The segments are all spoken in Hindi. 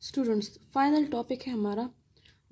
स्टूडेंट्स, फाइनल टॉपिक है हमारा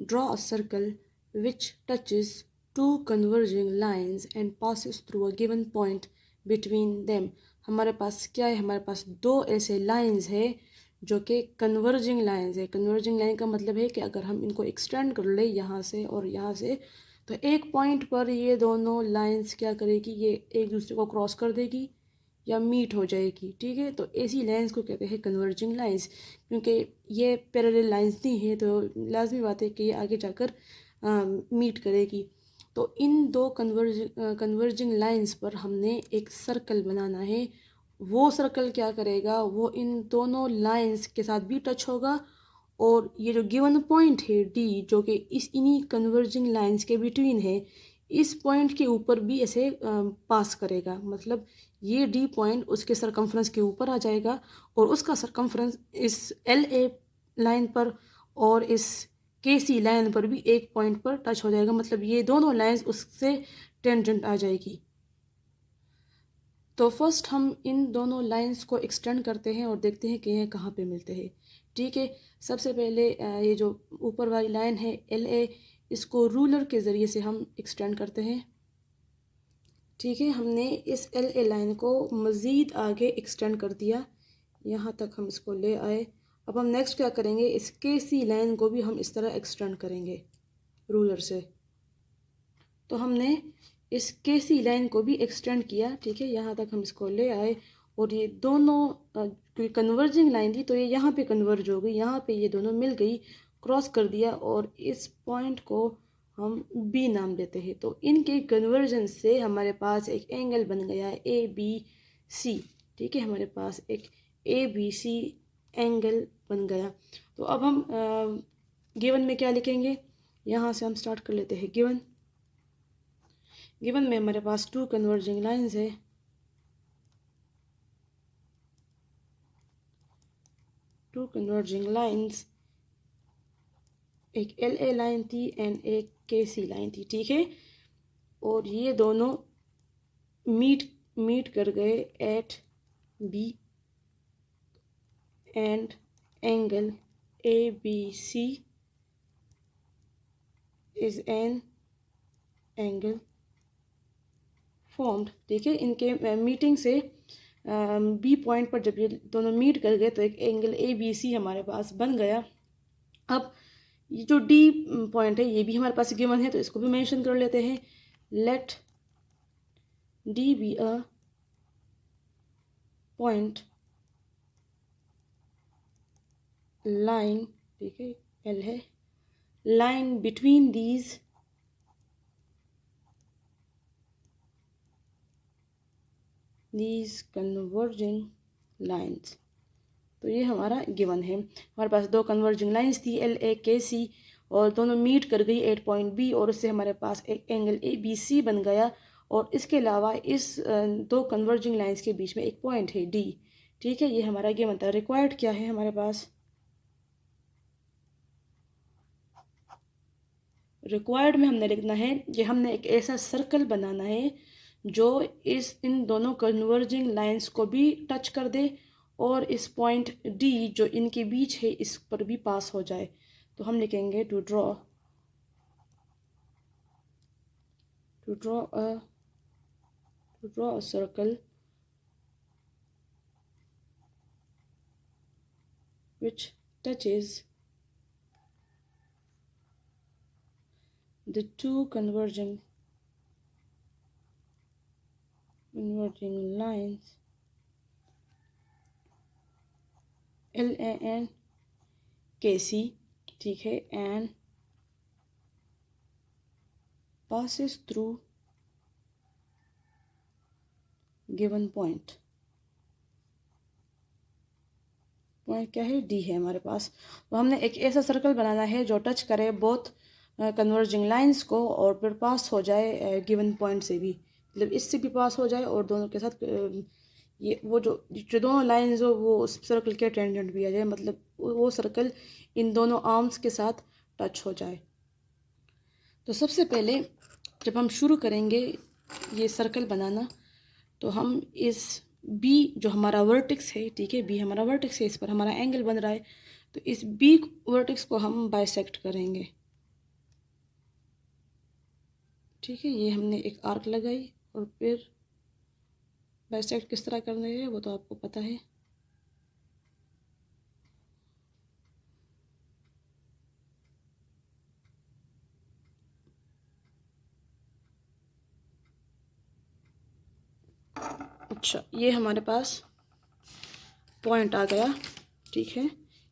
draw a circle which touches two converging lines and passes through a given point between them. हमारे पास क्या है, हमारे पास दो ऐसे लाइंस है जो कि कन्वर्जिंग लाइंस है। कन्वर्जिंग लाइन का मतलब है कि अगर हम इनको एक्सटेंड कर ले यहाँ से और यहाँ से, तो एक पॉइंट पर ये दोनों लाइंस क्या करेगी, ये एक दूसरे को क्रॉस कर देगी या मीट हो जाएगी। ठीक है, तो ऐसी लाइंस को कहते हैं कन्वर्जिंग लाइंस। क्योंकि ये पैरेलल लाइंस नहीं है तो लाजमी बात है कि ये आगे जाकर मीट करेगी। तो इन दो कन्वर्जिंग लाइंस पर हमने एक सर्कल बनाना है। वो सर्कल क्या करेगा, वो इन दोनों लाइंस के साथ भी टच होगा और ये जो गिवन पॉइंट है डी, जो कि इस इन्हीं कन्वर्जिंग लाइंस के बिटवीन है, इस पॉइंट के ऊपर भी ऐसे पास करेगा। मतलब ये डी पॉइंट उसके सरकमफ्रेंस के ऊपर आ जाएगा और उसका सरकमफ्रेंस इस एल ए लाइन पर और इस के सी लाइन पर भी एक पॉइंट पर टच हो जाएगा। मतलब ये दोनों लाइंस उससे टेंजेंट आ जाएगी। तो फर्स्ट हम इन दोनों लाइंस को एक्सटेंड करते हैं और देखते हैं कि ये कहाँ पे मिलते हैं। ठीक है, सबसे पहले ये जो ऊपर वाली लाइन है एल ए, इसको रूलर के ज़रिए से हम एक्सटेंड करते हैं। ठीक है, हमने इस एल ए लाइन को मज़ीद आगे एक्सटेंड कर दिया, यहाँ तक हम इसको ले आए। अब हम नेक्स्ट क्या करेंगे, इस के सी लाइन को भी हम इस तरह एक्सटेंड करेंगे रूलर से। तो हमने इस के सी लाइन को भी एक्सटेंड किया। ठीक है, यहाँ तक हम इसको ले आए और ये दोनों कोई कन्वर्जिंग लाइन थी तो ये यहाँ पे कन्वर्ज हो गई, यहाँ पे ये दोनों मिल गई, क्रॉस कर दिया और इस पॉइंट को हम बी नाम देते हैं। तो इनके कन्वर्जन से हमारे पास एक एंगल बन गया ए बी सी। ठीक है, हमारे पास एक ए बी सी एंगल बन गया। तो अब हम गिवन में क्या लिखेंगे, यहाँ से हम स्टार्ट कर लेते हैं। गिवन में हमारे पास टू कन्वर्जिंग लाइंस है। टू कन्वर्जिंग लाइंस, एक एल ए लाइन थी एंड एक के सी लाइन थी। ठीक है, और ये दोनों मीट कर गए at B and angle A B C is an angle formed. ठीक है, इनके मीटिंग से बी पॉइंट पर जब ये दोनों मीट कर गए तो एक एंगल ए बी सी हमारे पास बन गया। अब ये जो डी पॉइंट है ये भी हमारे पास गिवन है तो इसको भी मेंशन कर लेते हैं। Let D be a point line, ठीक है एल है, line between these converging lines. तो ये हमारा गिवन है। हमारे पास दो कन्वर्जिंग लाइंस थी एल ए के सी और दोनों मीट कर गई एट पॉइंट बी और उससे हमारे पास एक एंगल ए बी सी बन गया। और इसके अलावा इस दो कन्वर्जिंग लाइंस के बीच में एक पॉइंट है डी। ठीक है, ये हमारा गिवन था। रिक्वायर्ड क्या है हमारे पास, रिक्वायर्ड में हमने लिखना है कि हमने एक ऐसा सर्कल बनाना है जो इन दोनों कन्वर्जिंग लाइंस को भी टच कर दे और इस पॉइंट डी जो इनके बीच है इस पर भी पास हो जाए। तो हम लिखेंगे to draw a circle which touches the two converging lines L A N K C, ठीक है, and passes through given point। Point क्या है, डी है हमारे पास। तो हमने एक ऐसा सर्कल बनाना है जो टच करे बोथ कन्वर्जिंग लाइंस को और फिर पास हो जाए गिवन पॉइंट से भी, मतलब इससे भी पास हो जाए और दोनों के साथ ये वो जो दोनों लाइंस हो वो उस सर्कल के टेंजेंट भी आ जाए, मतलब वो सर्कल इन दोनों आर्म्स के साथ टच हो जाए। तो सबसे पहले जब हम शुरू करेंगे ये सर्कल बनाना तो हम इस बी जो हमारा वर्टेक्स है, ठीक है, बी हमारा वर्टेक्स है, इस पर हमारा एंगल बन रहा है। तो इस बी वर्टेक्स को हम बाइसेक्ट करेंगे। ठीक है, ये हमने एक आर्क लगाई और फिर बाइसेक्ट किस तरह करना है वो तो आपको पता है। अच्छा, ये हमारे पास पॉइंट आ गया। ठीक है,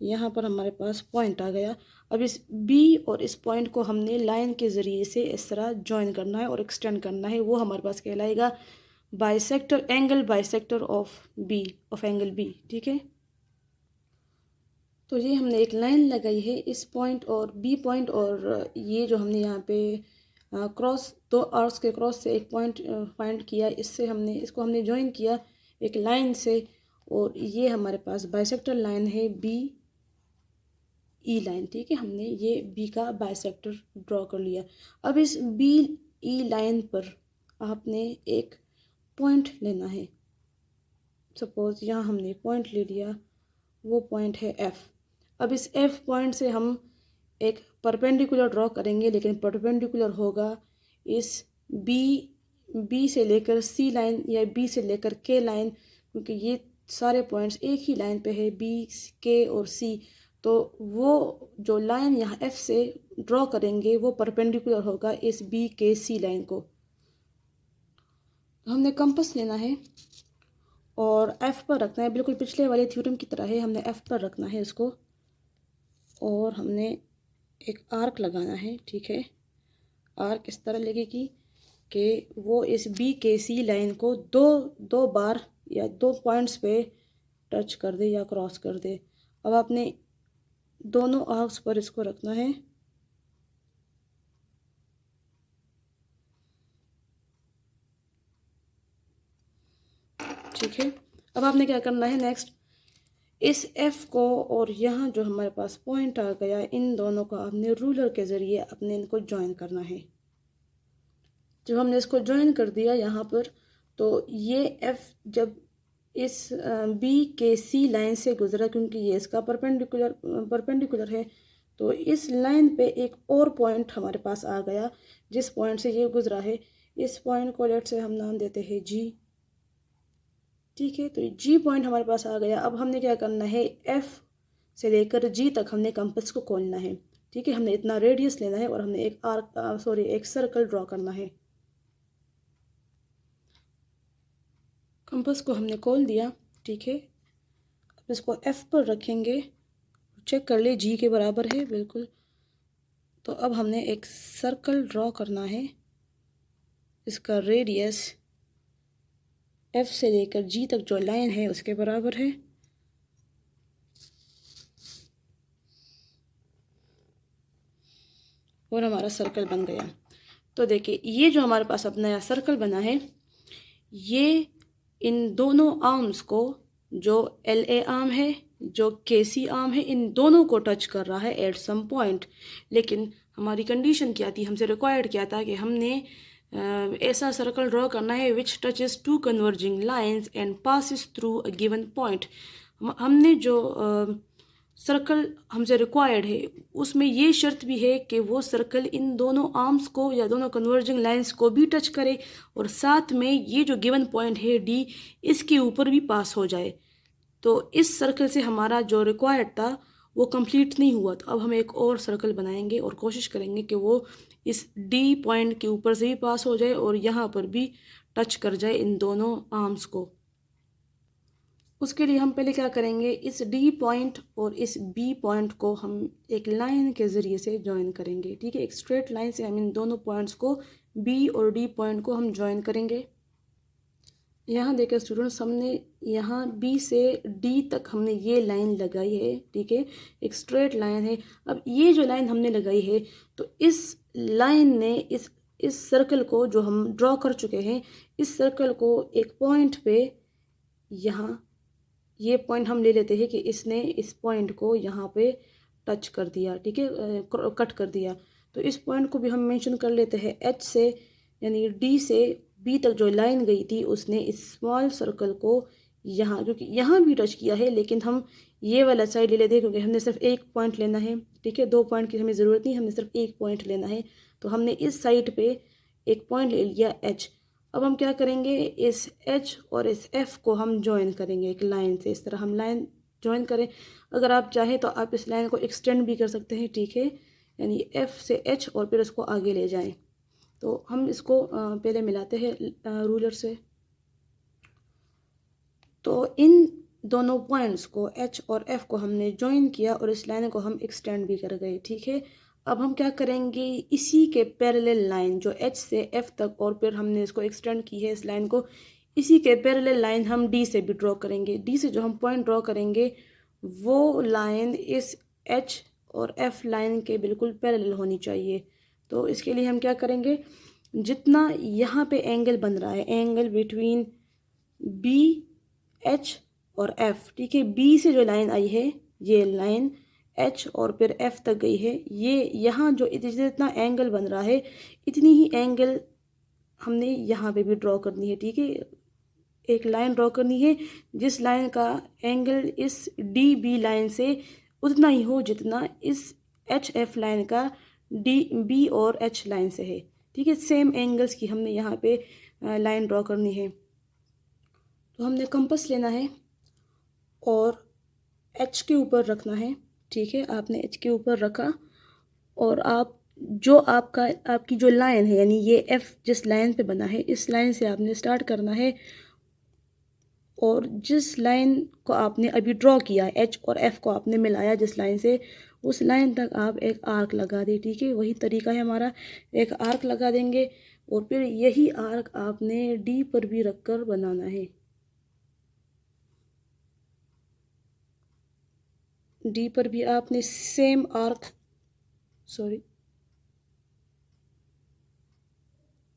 यहाँ पर हमारे पास पॉइंट आ गया। अब इस बी और इस पॉइंट को हमने लाइन के ज़रिए से इस तरह जॉइन करना है और एक्सटेंड करना है। वो हमारे पास कहलाएगा bisector, angle bisector of B, of angle B. ठीक है, तो ये हमने एक लाइन लगाई है इस पॉइंट और बी पॉइंट, और ये जो हमने यहाँ पे क्रॉस, दो आर्क्स के क्रॉस से एक पॉइंट फाइंड किया, इससे हमने इसको हमने ज्वाइन किया एक लाइन से, और ये हमारे पास बाइसेक्टर लाइन है बी ई लाइन। ठीक है, हमने ये बी का बाइसेक्टर ड्रॉ कर लिया। अब इस बी ई लाइन पर आपने एक पॉइंट लेना है। सपोज यहाँ हमने एक पॉइंट ले लिया, वो पॉइंट है एफ। अब इस एफ पॉइंट से हम एक परपेंडिकुलर ड्रॉ करेंगे, लेकिन परपेंडिकुलर होगा इस बी से लेकर सी लाइन या बी से लेकर के लाइन, क्योंकि ये सारे पॉइंट्स एक ही लाइन पे है, बी, के और सी। तो वो जो लाइन यहाँ एफ से ड्रॉ करेंगे वो परपेंडिकुलर होगा इस बी के सी लाइन को। हमने कंपास लेना है और एफ पर रखना है, बिल्कुल पिछले वाले थ्योरम की तरह है। हमने एफ पर रखना है इसको और हमने एक आर्क लगाना है। ठीक है, आर्क इस तरह लगेगी कि वो इस बी के सी लाइन को दो बार या दो पॉइंट्स पे टच कर दे या क्रॉस कर दे। अब आपने दोनों आर्क्स पर इसको रखना है। ठीक है, अब आपने क्या करना है नेक्स्ट, इस एफ को और यहाँ जो हमारे पास पॉइंट आ गया, इन दोनों को आपने रूलर के ज़रिए अपने इनको ज्वाइन करना है। जब हमने इसको ज्वाइन कर दिया यहाँ पर, तो ये एफ जब इस बी के सी लाइन से गुजरा, क्योंकि ये इसका परपेंडिकुलर है, तो इस लाइन पे एक और पॉइंट हमारे पास आ गया जिस पॉइंट से ये गुजरा है। इस पॉइंट को लेट से हम नाम देते हैं जी। ठीक है, तो जी पॉइंट हमारे पास आ गया। अब हमने क्या करना है, एफ से लेकर जी तक हमने कंपास को खोलना है। ठीक है, हमने इतना रेडियस लेना है और हमने एक एक सर्कल ड्रॉ करना है। कंपास को हमने खोल दिया। ठीक है, अब इसको एफ पर रखेंगे, चेक कर ले जी के बराबर है बिल्कुल। तो अब हमने एक सर्कल ड्रॉ करना है, इसका रेडियस एफ से लेकर जी तक जो लाइन है उसके बराबर है। और हमारा सर्कल बन गया। तो देखिए, ये जो हमारे पास अब नया सर्कल बना है, ये इन दोनों आर्म्स को, जो एल ए आर्म है, जो के सी आर्म है, इन दोनों को टच कर रहा है एट सम पॉइंट। लेकिन हमारी कंडीशन क्या थी, हमसे रिक्वायर्ड क्या था कि हमने ऐसा सर्कल ड्रॉ करना है which touches two converging lines and passes through a given point. हमने जो सर्कल हमसे रिक्वायर्ड है उसमें ये शर्त भी है कि वो सर्कल इन दोनों आर्म्स को या दोनों कन्वर्जिंग लाइंस को भी टच करे, और साथ में ये जो गिवन पॉइंट है डी, इसके ऊपर भी पास हो जाए। तो इस सर्कल से हमारा जो रिक्वायर्ड था वो कंप्लीट नहीं हुआ। तो अब हम एक और सर्कल बनाएंगे और कोशिश करेंगे कि वो इस डी पॉइंट के ऊपर से भी पास हो जाए और यहाँ पर भी टच कर जाए इन दोनों आर्म्स को। उसके लिए हम पहले क्या करेंगे, इस डी पॉइंट और इस बी पॉइंट को हम एक लाइन के ज़रिए से ज्वाइन करेंगे। ठीक है, एक स्ट्रेट लाइन से हम इन दोनों पॉइंट्स को, बी और डी पॉइंट को हम ज्वाइन करेंगे। यहाँ देखिए स्टूडेंट्स, हमने यहाँ बी से डी तक हमने ये लाइन लगाई है। ठीक है, एक स्ट्रेट लाइन है। अब ये जो लाइन हमने लगाई है, तो इस लाइन ने इस सर्कल को जो हम ड्रॉ कर चुके हैं, इस सर्कल को एक पॉइंट पे, यहाँ ये पॉइंट हम ले लेते हैं कि इसने इस पॉइंट को यहाँ पे टच कर दिया। ठीक है, कट कर दिया। तो इस पॉइंट को भी हम मेंशन कर लेते हैं एच से, यानी डी से बी तक जो लाइन गई थी उसने इस स्मॉल सर्कल को यहाँ, क्योंकि यहाँ भी टच किया है, लेकिन हम ये वाला साइड ले लेते हैं क्योंकि हमने सिर्फ एक पॉइंट लेना है, ठीक है, 2 पॉइंट की हमें ज़रूरत नहीं, हमने सिर्फ एक पॉइंट लेना है। तो हमने इस साइड पे एक पॉइंट ले लिया एच। अब हम क्या करेंगे, इस एच और इस एफ को हम ज्वाइन करेंगे एक लाइन से। इस तरह हम लाइन ज्वाइन करें। अगर आप चाहें तो आप इस लाइन को एक्सटेंड भी कर सकते हैं, ठीक है, यानी एफ से एच और फिर उसको आगे ले जाएं। तो हम इसको पहले मिलाते हैं रूलर से। तो इन दोनों पॉइंट्स को एच और एफ को हमने ज्वाइन किया और इस लाइन को हम एक्सटेंड भी कर गए, ठीक है। अब हम क्या करेंगे, इसी के पैरेलल लाइन जो एच से एफ तक और फिर हमने इसको एक्सटेंड की है इस लाइन को, इसी के पैरेलल लाइन हम डी से भी ड्रॉ करेंगे। डी से जो हम पॉइंट ड्रॉ करेंगे वो लाइन इस एच और एफ लाइन के बिल्कुल पैरेलल होनी चाहिए। तो इसके लिए हम क्या करेंगे, जितना यहाँ पे एंगल बन रहा है, एंगल बिटवीन बी एच और एफ, ठीक है, बी से जो लाइन आई है ये लाइन एच और फिर एफ तक गई है, ये यहाँ जो जितना एंगल बन रहा है इतनी ही एंगल हमने यहाँ पे भी ड्रॉ करनी है, ठीक है। एक लाइन ड्रॉ करनी है जिस लाइन का एंगल इस डी बी लाइन से उतना ही हो जितना इस एच एफ लाइन का डी बी और एच लाइन से है, ठीक है। सेम एंगल्स की हमने यहाँ पे लाइन ड्रॉ करनी है। तो हमने कंपास लेना है और एच के ऊपर रखना है, ठीक है। आपने एच के ऊपर रखा और आप जो आपकी जो लाइन है, यानी ये एफ जिस लाइन पे बना है इस लाइन से आपने स्टार्ट करना है और जिस लाइन को आपने अभी ड्रॉ किया, एच और एफ को आपने मिलाया जिस लाइन से, उस लाइन तक आप एक आर्क लगा दें, ठीक है। वही तरीका है हमारा, एक आर्क लगा देंगे और फिर यही आर्क आपने डी पर भी रख कर बनाना है। डी पर भी आपने सेम आर्क,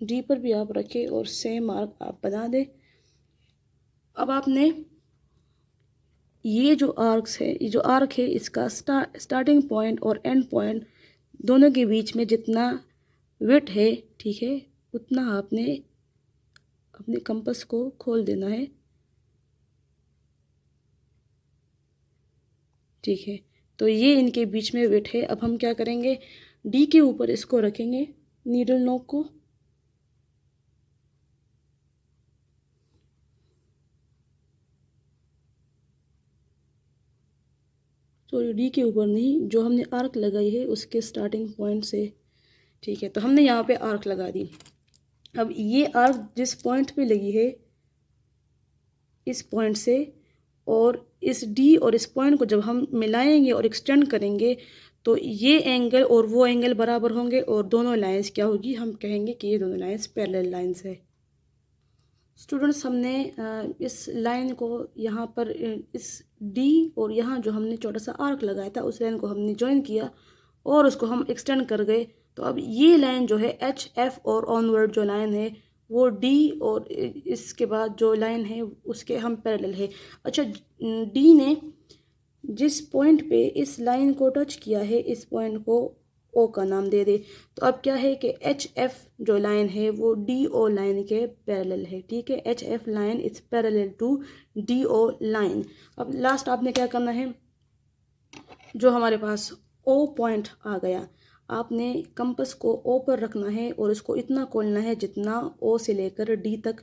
डी पर भी आप रखें और सेम आर्क आप बना दें। अब आपने ये जो आर्क्स है, ये जो आर्क है इसका स्टार्टिंग पॉइंट और एंड पॉइंट दोनों के बीच में जितना विड्थ है, ठीक है, उतना आपने अपने कंपास को खोल देना है, ठीक है। तो ये इनके बीच में विड्थ है। अब हम क्या करेंगे, डी के ऊपर इसको रखेंगे, नीडल नोक को, सॉरी डी के ऊपर नहीं, जो हमने आर्क लगाई है उसके स्टार्टिंग पॉइंट से, ठीक है। तो हमने यहाँ पे आर्क लगा दी। अब ये आर्क जिस पॉइंट पे लगी है इस पॉइंट से और इस डी और इस पॉइंट को जब हम मिलाएंगे और एक्सटेंड करेंगे तो ये एंगल और वो एंगल बराबर होंगे और दोनों लाइंस क्या होगी, हम कहेंगे कि ये दोनों लाइंस पैरेलल लाइंस है। स्टूडेंट्स, हमने इस लाइन को यहाँ पर इस डी और यहाँ जो हमने छोटा सा आर्क लगाया था उस लाइन को हमने ज्वाइन किया और उसको हम एक्सटेंड कर गए। तो अब ये लाइन जो है एच एफ और ऑनवर्ड जो लाइन है वो डी और इसके बाद जो लाइन है उसके हम पैरेलल है। अच्छा, डी ने जिस पॉइंट पे इस लाइन को टच किया है इस पॉइंट को ओ का नाम दे दे। तो अब क्या है कि एच एफ जो लाइन है वो डी ओ लाइन के पैरेलल है, ठीक है। H F line is parallel to D O line. अब लास्ट आपने क्या करना है, जो हमारे पास ओ पॉइंट आ गया, आपने कंपास को ओ पर रखना है और इसको इतना खोलना है जितना ओ से लेकर डी तक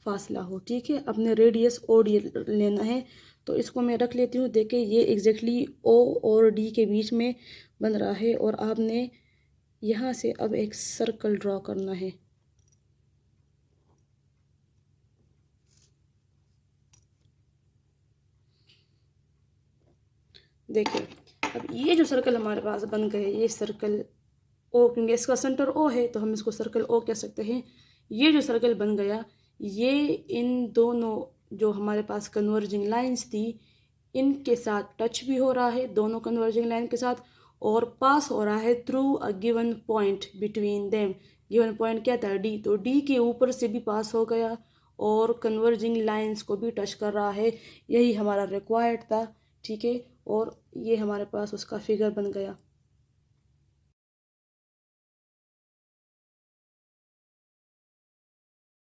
फासला हो, ठीक है। अपने रेडियस ओ डी लेना है। तो इसको मैं रख लेती हूँ। देखिए ये एग्जैक्टली ओ और डी के बीच में बन रहा है और आपने यहाँ से अब एक सर्कल ड्रॉ करना है। देखिए अब ये जो सर्कल हमारे पास बन गए, ये सर्कल ओ, क्योंकि इसका सेंटर ओ है तो हम इसको सर्कल ओ कह सकते हैं। ये जो सर्कल बन गया ये इन दोनों जो हमारे पास कन्वर्जिंग लाइंस थी इनके साथ टच भी हो रहा है, दोनों कन्वर्जिंग लाइन के साथ, और पास हो रहा है through a given point between them. Given point क्या था, डी, तो डी के ऊपर से भी पास हो गया और कन्वर्जिंग लाइंस को भी टच कर रहा है। यही हमारा रिक्वायर्ड था, ठीक है। और ये हमारे पास उसका फिगर बन गया।